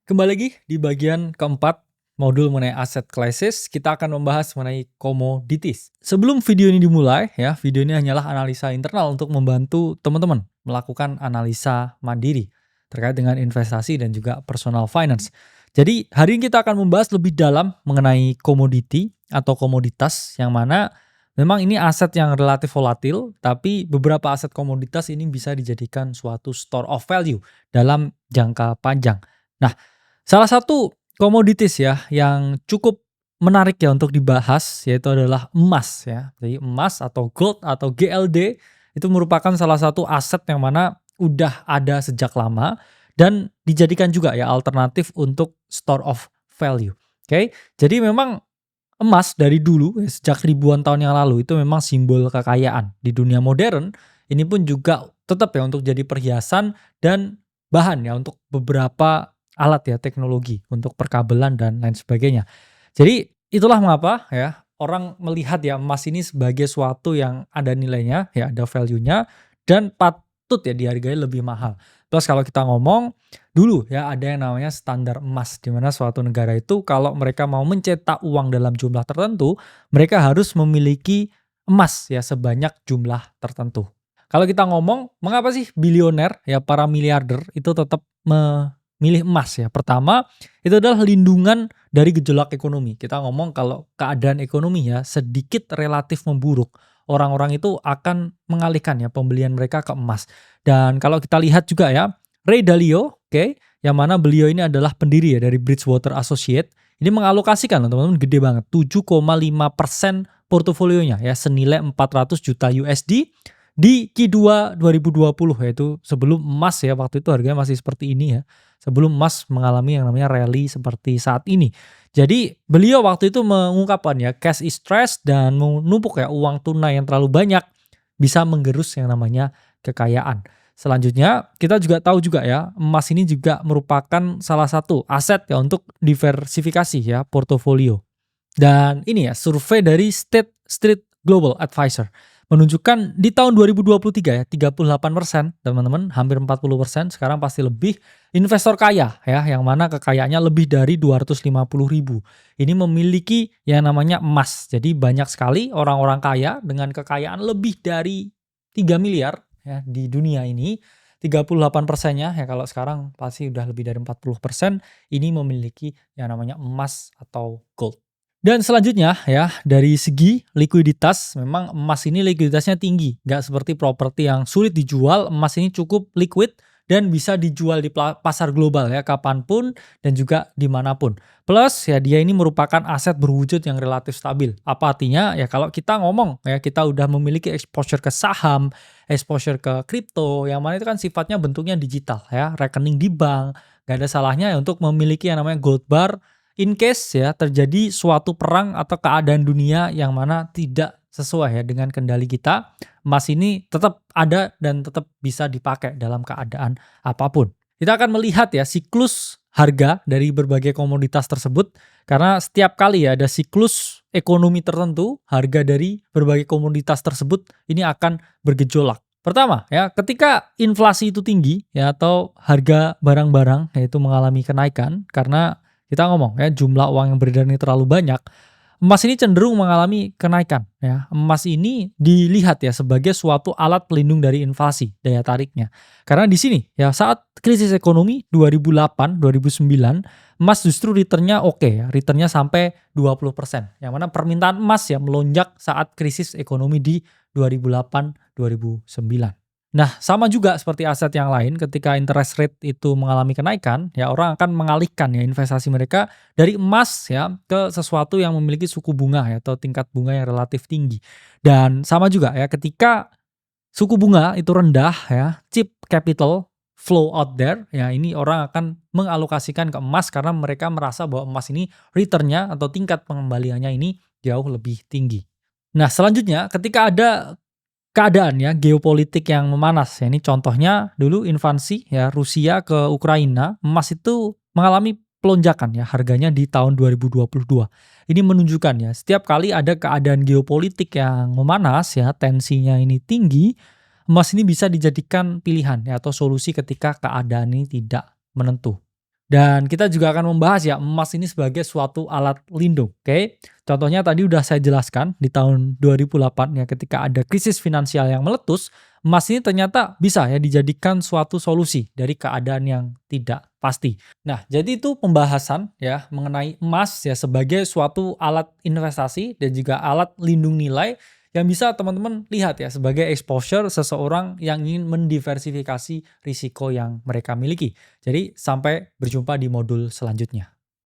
Kembali lagi di bagian keempat modul mengenai asset classes, kita akan membahas mengenai commodities. Sebelum video ini dimulai, ya, video ini hanyalah analisa internal untuk membantu teman-teman melakukan analisa mandiri terkait dengan investasi dan juga personal finance. Jadi, hari ini kita akan membahas lebih dalam mengenai commodity atau komoditas yang mana memang ini aset yang relatif volatil, tapi beberapa aset komoditas ini bisa dijadikan suatu store of value dalam jangka panjang. Nah, salah satu komoditis ya yang cukup menarik ya untuk dibahas yaitu adalah emas ya. Jadi emas atau gold atau GLD itu merupakan salah satu aset yang mana udah ada sejak lama dan dijadikan juga ya alternatif untuk store of value. Oke. Jadi memang emas dari dulu ya, sejak ribuan tahun yang lalu itu memang simbol kekayaan. Di dunia modern ini pun juga tetap ya untuk jadi perhiasan dan bahan ya untuk beberapa alat ya teknologi untuk perkabelan dan lain sebagainya. Jadi itulah mengapa ya orang melihat ya emas ini sebagai suatu yang ada nilainya ya ada value-nya dan patut ya dihargai lebih mahal. Plus kalau kita ngomong dulu ya ada yang namanya standar emas di mana suatu negara itu kalau mereka mau mencetak uang dalam jumlah tertentu, mereka harus memiliki emas ya sebanyak jumlah tertentu. Kalau kita ngomong mengapa sih bilioner ya para miliarder itu tetap memilih emas ya. Pertama, itu adalah lindungan dari gejolak ekonomi. Kita ngomong kalau keadaan ekonomi ya sedikit relatif memburuk, orang-orang itu akan mengalihkan ya pembelian mereka ke emas. Dan kalau kita lihat juga ya, Ray Dalio, oke, yang mana beliau ini adalah pendiri ya dari Bridgewater Associates, ini mengalokasikan loh teman-teman gede banget, 7,5% portofolionya ya senilai 400 juta USD di Q2 2020 yaitu sebelum emas ya waktu itu harganya masih seperti ini ya. Sebelum emas mengalami yang namanya rally seperti saat ini. Jadi beliau waktu itu mengungkapkan ya cash is stress dan menumpuk ya uang tunai yang terlalu banyak bisa menggerus yang namanya kekayaan. Selanjutnya, kita juga tahu juga ya, emas ini juga merupakan salah satu aset ya untuk diversifikasi ya portofolio. Dan ini ya, survei dari State Street Global Advisor menunjukkan di tahun 2023 ya, 38% teman-teman, hampir 40% sekarang pasti lebih investor kaya ya, yang mana kekayaannya lebih dari 250.000. Ini memiliki yang namanya emas. Jadi banyak sekali orang-orang kaya dengan kekayaan lebih dari 3 miliar ya di dunia ini. 38%-nya ya kalau sekarang pasti udah lebih dari 40% ini memiliki yang namanya emas atau gold. Dan selanjutnya ya, dari segi likuiditas, memang emas ini likuiditasnya tinggi. Nggak seperti properti yang sulit dijual, emas ini cukup liquid dan bisa dijual di pasar global ya, kapanpun dan juga dimanapun. Plus ya dia ini merupakan aset berwujud yang relatif stabil. Apa artinya? Ya kalau kita ngomong ya kita udah memiliki exposure ke saham, exposure ke kripto, yang mana itu kan sifatnya bentuknya digital ya, rekening di bank. Nggak ada salahnya ya untuk memiliki yang namanya gold bar in case ya terjadi suatu perang atau keadaan dunia yang mana tidak sesuai ya dengan kendali kita, emas ini tetap ada dan tetap bisa dipakai dalam keadaan apapun. Kita akan melihat ya siklus harga dari berbagai komoditas tersebut karena setiap kali ya ada siklus ekonomi tertentu, harga dari berbagai komoditas tersebut ini akan bergejolak. Pertama ya, ketika inflasi itu tinggi ya atau harga barang-barang yaitu mengalami kenaikan karena kita ngomong ya jumlah uang yang beredar ini terlalu banyak, emas ini cenderung mengalami kenaikan ya. Emas ini dilihat ya sebagai suatu alat pelindung dari inflasi, daya tariknya. Karena di sini ya saat krisis ekonomi 2008-2009, emas justru returnnya oke ya, returnnya sampai 20%. Yang mana permintaan emas ya melonjak saat krisis ekonomi di 2008-2009. Nah, sama juga seperti aset yang lain ketika interest rate itu mengalami kenaikan, ya orang akan mengalihkan ya investasi mereka dari emas ya ke sesuatu yang memiliki suku bunga ya atau tingkat bunga yang relatif tinggi. Dan sama juga ya ketika suku bunga itu rendah ya, cheap capital flow out there, ya ini orang akan mengalokasikan ke emas karena mereka merasa bahwa emas ini returnnya atau tingkat pengembaliannya ini jauh lebih tinggi. Nah, selanjutnya ketika ada keadaan ya geopolitik yang memanas ya ini contohnya dulu invasi ya Rusia ke Ukraina, emas itu mengalami pelonjakan ya harganya di tahun 2022. Ini menunjukkan ya setiap kali ada keadaan geopolitik yang memanas ya tensinya ini tinggi, emas ini bisa dijadikan pilihan ya atau solusi ketika keadaan ini tidak menentu. Dan kita juga akan membahas ya emas ini sebagai suatu alat lindung. Oke. Contohnya tadi udah saya jelaskan di tahun 2008 ya ketika ada krisis finansial yang meletus, emas ini ternyata bisa ya dijadikan suatu solusi dari keadaan yang tidak pasti. Nah, jadi itu pembahasan ya mengenai emas ya sebagai suatu alat investasi dan juga alat lindung nilai yang bisa teman-teman lihat ya sebagai exposure seseorang yang ingin mendiversifikasi risiko yang mereka miliki. Jadi sampai berjumpa di modul selanjutnya.